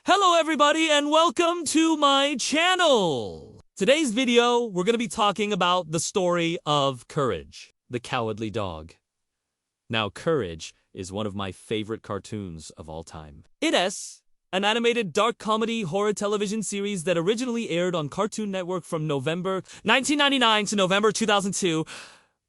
Hello everybody and welcome to my channel! Today's video, we're going to be talking about the story of Courage, the Cowardly Dog. Now, Courage is one of my favorite cartoons of all time. It is an animated dark comedy horror television series that originally aired on Cartoon Network from November 1999 to November 2002.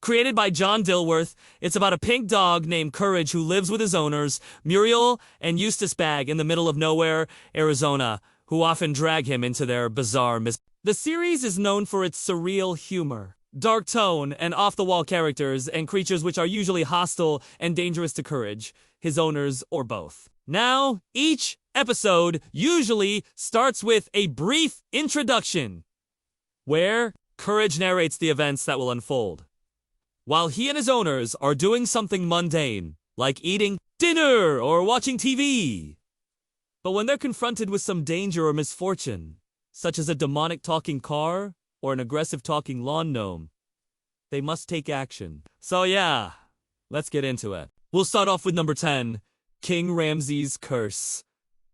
Created by John Dilworth, it's about a pink dog named Courage who lives with his owners, Muriel and Eustace Bag, in the middle of nowhere, Arizona, who often drag him into their bizarre The series is known for its surreal humor, dark tone, and off-the-wall characters and creatures which are usually hostile and dangerous to Courage, his owners, or both. Now, each episode usually starts with a brief introduction, where Courage narrates the events that will unfold, while he and his owners are doing something mundane, like eating dinner or watching TV. But when they're confronted with some danger or misfortune, such as a demonic talking car or an aggressive talking lawn gnome, they must take action. So yeah, let's get into it. We'll start off with number 10, King Ramses' Curse.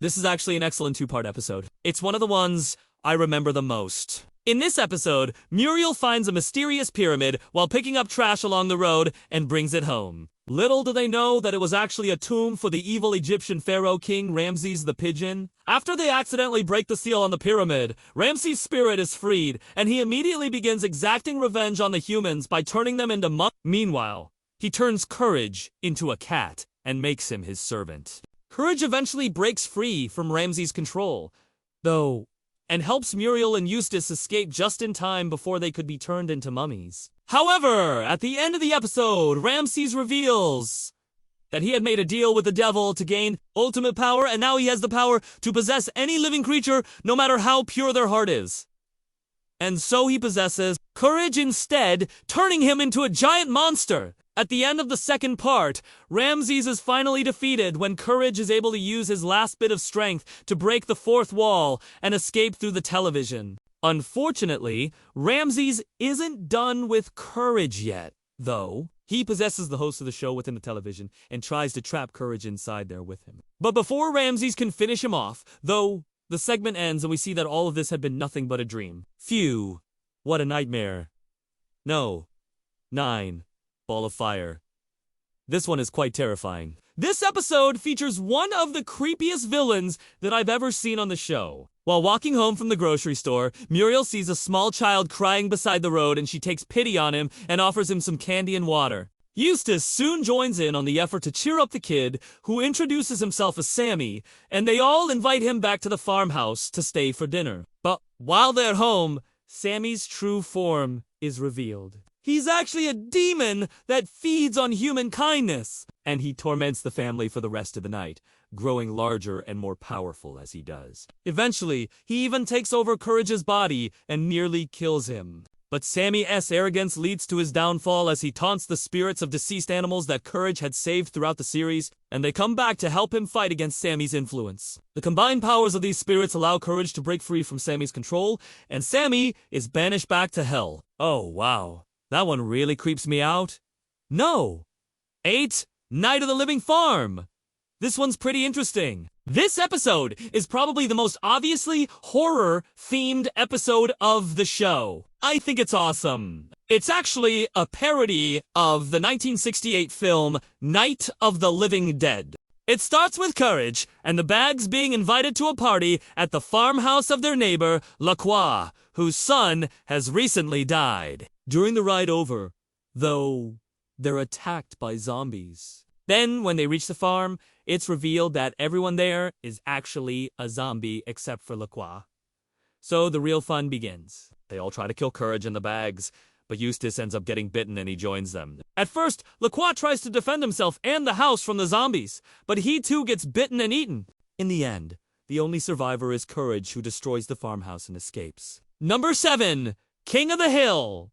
This is actually an excellent two-part episode. It's one of the ones I remember the most. In this episode, Muriel finds a mysterious pyramid while picking up trash along the road and brings it home. Little do they know that it was actually a tomb for the evil Egyptian pharaoh King Ramses the Pigeon. After they accidentally break the seal on the pyramid, Ramses' spirit is freed, and he immediately begins exacting revenge on the humans by turning them into monkeys. Meanwhile, he turns Courage into a cat and makes him his servant. Courage eventually breaks free from Ramses' control, and helps Muriel and Eustace escape just in time before they could be turned into mummies. However, at the end of the episode, Ramses reveals that he had made a deal with the devil to gain ultimate power, and now he has the power to possess any living creature, no matter how pure their heart is. And so he possesses Courage instead, turning him into a giant monster. At the end of the second part, Ramses is finally defeated when Courage is able to use his last bit of strength to break the fourth wall and escape through the television. Unfortunately, Ramses isn't done with Courage yet, though. He possesses the host of the show within the television and tries to trap Courage inside there with him. But before Ramses can finish him off, though, the segment ends and we see that all of this had been nothing but a dream. Phew, what a nightmare. No. 9. Ball of Fire. This one is quite terrifying. This episode features one of the creepiest villains that I've ever seen on the show. While walking home from the grocery store, Muriel sees a small child crying beside the road and she takes pity on him and offers him some candy and water. Eustace soon joins in on the effort to cheer up the kid, who introduces himself as Sammy, and they all invite him back to the farmhouse to stay for dinner. But while they're home, Sammy's true form is revealed. He's actually a demon that feeds on human kindness, and he torments the family for the rest of the night, growing larger and more powerful as he does. Eventually, he even takes over Courage's body and nearly kills him. But Sammy's arrogance leads to his downfall as he taunts the spirits of deceased animals that Courage had saved throughout the series, and they come back to help him fight against Sammy's influence. The combined powers of these spirits allow Courage to break free from Sammy's control, and Sammy is banished back to hell. Oh, wow. That one really creeps me out. No. 8. Night of the Living Farm. This one's pretty interesting. This episode is probably the most obviously horror-themed episode of the show. I think it's awesome. It's actually a parody of the 1968 film Night of the Living Dead. It starts with Courage and the Bags being invited to a party at the farmhouse of their neighbor, Lacroix, whose son has recently died. During the ride over, though, they're attacked by zombies. Then, when they reach the farm, it's revealed that everyone there is actually a zombie except for Lacroix. So the real fun begins. They all try to kill Courage and the Bags, but Eustace ends up getting bitten and he joins them. At first, Lacroix tries to defend himself and the house from the zombies, but he too gets bitten and eaten. In the end, the only survivor is Courage, who destroys the farmhouse and escapes. Number 7, King of the Hill.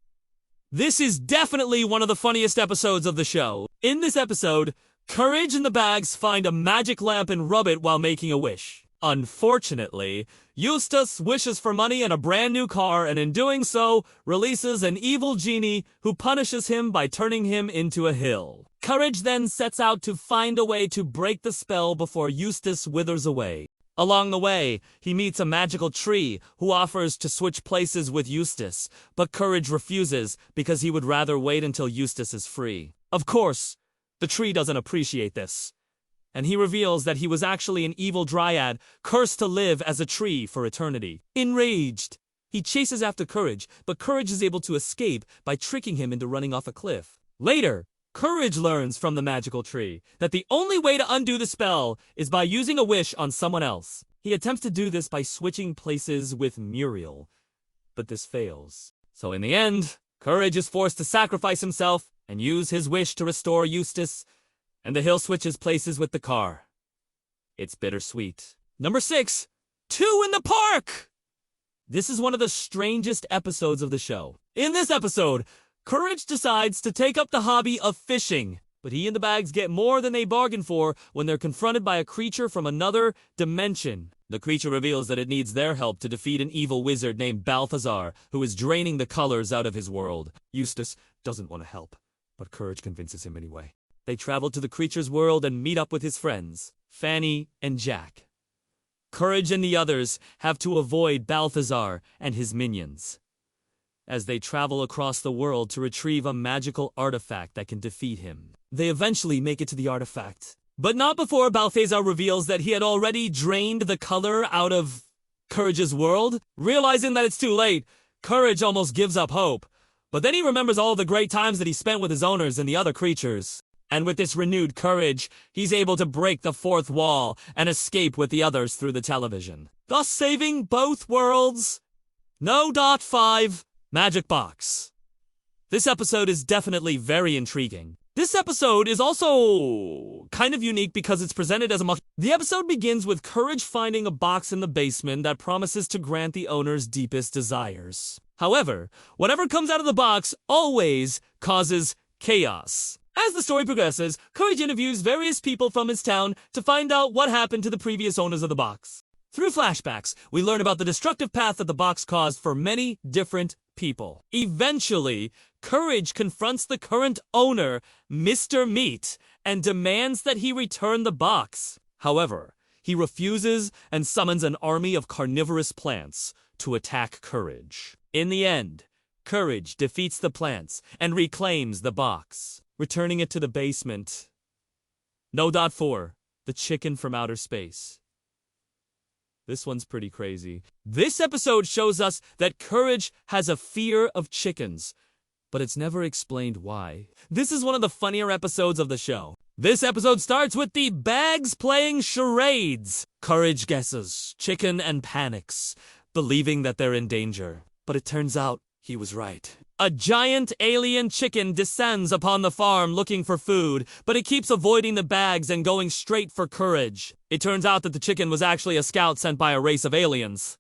This is definitely one of the funniest episodes of the show. In this episode, Courage and the Bags find a magic lamp and rub it while making a wish. Unfortunately, Eustace wishes for money and a brand new car, and in doing so, releases an evil genie who punishes him by turning him into a hill. Courage then sets out to find a way to break the spell before Eustace withers away. Along the way, he meets a magical tree who offers to switch places with Eustace, but Courage refuses because he would rather wait until Eustace is free. Of course, the tree doesn't appreciate this, and he reveals that he was actually an evil dryad cursed to live as a tree for eternity. Enraged, he chases after Courage, but Courage is able to escape by tricking him into running off a cliff. Later, Courage learns from the magical tree that the only way to undo the spell is by using a wish on someone else. He attempts to do this by switching places with Muriel, but this fails. So in the end, Courage is forced to sacrifice himself and use his wish to restore Eustace, and the hill switches places with the car. It's bittersweet. Number 6, 2 in the park! This is one of the strangest episodes of the show. In this episode, Courage decides to take up the hobby of fishing, but he and the Bags get more than they bargained for when they're confronted by a creature from another dimension. The creature reveals that it needs their help to defeat an evil wizard named Balthazar, who is draining the colors out of his world. Eustace doesn't want to help, but Courage convinces him anyway. They travel to the creature's world and meet up with his friends, Fanny and Jack. Courage and the others have to avoid Balthazar and his minions as they travel across the world to retrieve a magical artifact that can defeat him. They eventually make it to the artifact, but not before Balthazar reveals that he had already drained the color out of Courage's world. Realizing that it's too late, Courage almost gives up hope, but then he remembers all the great times that he spent with his owners and the other creatures. And with this renewed courage, he's able to break the fourth wall and escape with the others through the television, thus saving both worlds. No. 5. Magic Box. This episode is definitely very intriguing. This episode is also kind of unique because it's presented as a The episode begins with Courage finding a box in the basement that promises to grant the owner's deepest desires. However, whatever comes out of the box always causes chaos. As the story progresses, Courage interviews various people from his town to find out what happened to the previous owners of the box. Through flashbacks, we learn about the destructive path that the box caused for many different people. Eventually, Courage confronts the current owner, Mr. Meat, and demands that he return the box. However, he refuses and summons an army of carnivorous plants to attack Courage. In the end, Courage defeats the plants and reclaims the box, returning it to the basement. No. 4. The chicken from outer space. This one's pretty crazy. This episode shows us that Courage has a fear of chickens, but it's never explained why. This is one of the funnier episodes of the show. This episode starts with the Bags playing charades. Courage guesses chicken and panics, believing that they're in danger. But it turns out he was right. A giant alien chicken descends upon the farm looking for food, but it keeps avoiding the Bags and going straight for Courage. It turns out that the chicken was actually a scout sent by a race of aliens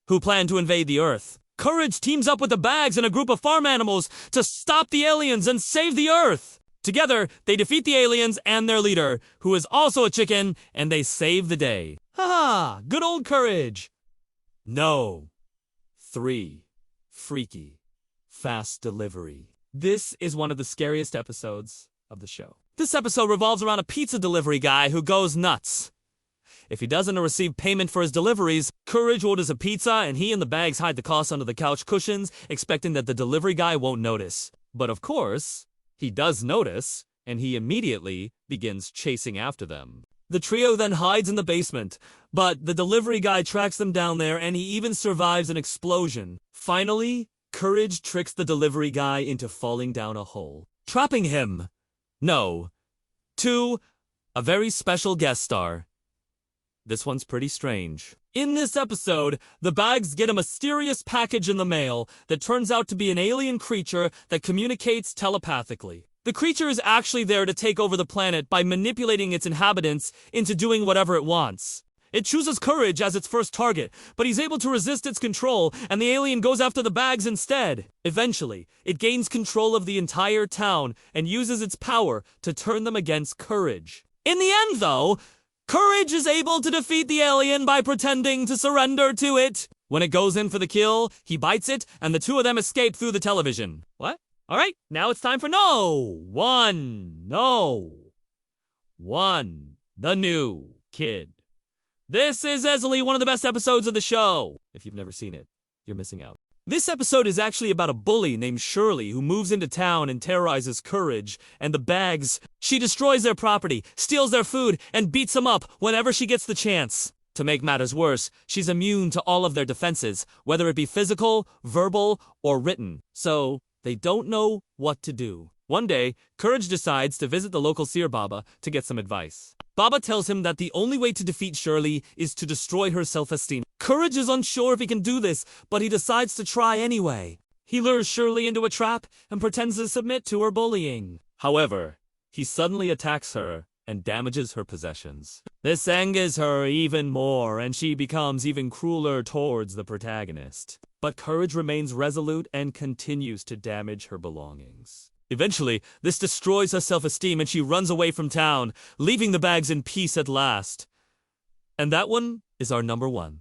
who plan to invade the Earth. Courage teams up with the Bags and a group of farm animals to stop the aliens and save the Earth. Together, they defeat the aliens and their leader, who is also a chicken, and they save the day. Haha, good old Courage. No. 3. Freaky. Fast delivery. This is one of the scariest episodes of the show. This episode revolves around a pizza delivery guy who goes nuts. If he doesn't receive payment for his deliveries, Courage orders a pizza and he and the Bags hide the cost under the couch cushions, expecting that the delivery guy won't notice. But of course, he does notice, and he immediately begins chasing after them. The trio then hides in the basement, but the delivery guy tracks them down there and he even survives an explosion. Finally, Courage tricks the delivery guy into falling down a hole, trapping him. No. 2. A very special guest star. This one's pretty strange. In this episode, the Bags get a mysterious package in the mail that turns out to be an alien creature that communicates telepathically. The creature is actually there to take over the planet by manipulating its inhabitants into doing whatever it wants. It chooses Courage as its first target, but he's able to resist its control, and the alien goes after the Bags instead. Eventually, it gains control of the entire town and uses its power to turn them against Courage. In the end, though, Courage is able to defeat the alien by pretending to surrender to it. When it goes in for the kill, he bites it, and the two of them escape through the television. What? All right, now it's time for No. 1. The new kid. This is easily one of the best episodes of the show. If you've never seen it, you're missing out. This episode is actually about a bully named Shirley who moves into town and terrorizes Courage and the Bags. She destroys their property, steals their food, and beats them up whenever she gets the chance. To make matters worse, she's immune to all of their defenses, whether it be physical, verbal, or written. So, they don't know what to do. One day, Courage decides to visit the local seer Baba to get some advice. Baba tells him that the only way to defeat Shirley is to destroy her self-esteem. Courage is unsure if he can do this, but he decides to try anyway. He lures Shirley into a trap and pretends to submit to her bullying. However, he suddenly attacks her and damages her possessions. This angers her even more, and she becomes even crueler towards the protagonist. But Courage remains resolute and continues to damage her belongings. Eventually, this destroys her self-esteem and she runs away from town, leaving the Bags in peace at last. And that one is our number one.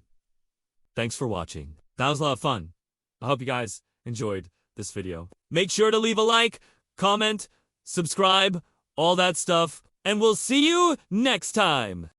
Thanks for watching. That was a lot of fun. I hope you guys enjoyed this video. Make sure to leave a like, comment, subscribe, all that stuff, and we'll see you next time.